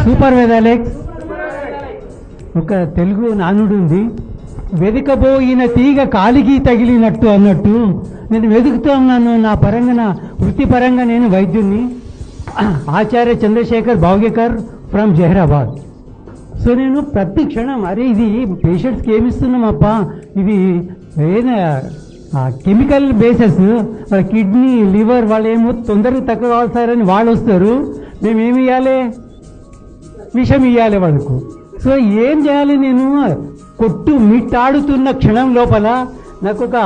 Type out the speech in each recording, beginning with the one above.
Super వేదాలెక్స్. ఒక తెలుగు నానుడు ఉంది, వెదకబోయిన తీగ కాలికి తగిలినట్టు అన్నట్టు. నేను వెతుకుతూ ఉన్నాను. నా పరంగా, వృత్తిపరంగా నేను వైద్యుని, ఆచార్య చంద్రశేఖర్ భావ్యకర్ ఫ్రమ్ జహీరాబాద్. సో నేను ప్రతి క్షణం అరే ఇది పేషెంట్స్కి ఏమిస్తున్నామప్పా, ఇది ఏదైనా కెమికల్ బేసెస్, వాళ్ళ కిడ్నీ లివర్ వాళ్ళు ఏమో తొందరగా తక్కువ కావాల్సారని వాళ్ళు వస్తారు, మేమేమి ఇవ్వాలి, విషం ఇవ్వాలి వాళ్ళకు. సో ఏం చేయాలి, నేను కొట్టు మిట్టాడుతున్న క్షణం లోపల నాకు ఒక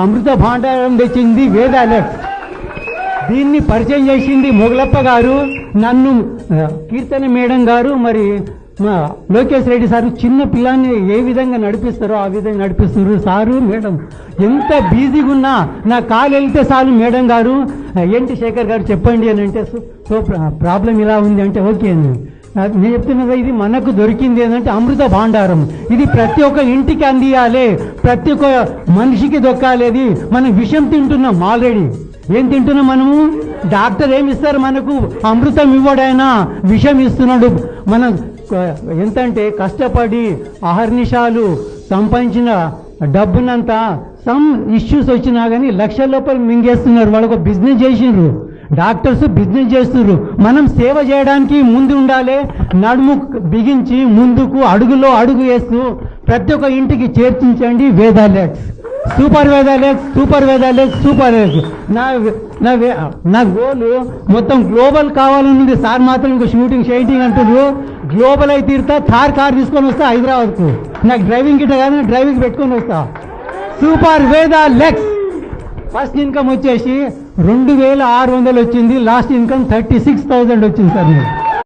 అమృత భాండారం తెచ్చింది వేదాలెక్స్. దీన్ని పరిచయం చేసింది మొగలప్ప గారు, నన్ను కీర్తన మేడం గారు, మరి లోకేష్ రెడ్డి సారు. చిన్న పిల్లాన్ని ఏ విధంగా నడిపిస్తారో ఆ విధంగా నడిపిస్తారు సారు. మేడం ఎంత బిజీగా ఉన్నా నా కాలు వెళ్తే చాలు మేడం గారు, ఏంటి శేఖర్ గారు చెప్పండి అని అంటే, సో ప్రాబ్లం ఇలా ఉంది అంటే ఓకే అని నేను చెప్తున్నా. ఇది మనకు దొరికింది ఏంటంటే అమృత భాండారం. ఇది ప్రతి ఒక్క ఇంటికి అందియాలి, ప్రతి ఒక్క మనిషికి దొక్కాలి. మనం విషం తింటున్నాం ఆల్రెడీ. ఏం తింటున్నాం మనము? డాక్టర్ ఏమి ఇస్తారు మనకు? అమృతం ఇవ్వడైనా విషం ఇస్తున్నాడు. మనం ఎంతంటే కష్టపడి అహర్నిశాలు సంపాదించిన డబ్బునంతా సమ్ ఇష్యూస్ వచ్చినా కానీ లక్షల లోపల మింగేస్తున్నారు. వాళ్ళు ఒక బిజినెస్ చేసిండ్రు, డాక్టర్స్ బిజినెస్ చేస్తున్నారు. మనం సేవ చేయడానికి ముందు ఉండాలి, నడుము బిగించి ముందుకు అడుగులో అడుగు వేస్తూ ప్రతి ఒక్క ఇంటికి చేర్చించండి వేదాలెక్స్. సూపర్ వేదాలెక్స్, సూపర్ వేదాలెక్స్, సూపర్ వేదాలెక్స్. నా గోలు మొత్తం గ్లోబల్ కావాలనుంది సార్. మాత్రం ఇంకా షూటింగ్ అంటున్నారు. గ్లోబల్ అయితే తీరుతా, కార్ తీసుకొని వస్తా హైదరాబాద్కు. నాకు డ్రైవింగ్ గిట్ట కానీ డ్రైవింగ్ పెట్టుకొని వస్తా. సూపర్ వేదాలెక్స్. ఫస్ట్ ఇన్కమ్ వచ్చేసి 2600 వచ్చింది, లాస్ట్ ఇన్కమ్ 36,000 వచ్చింది సార్.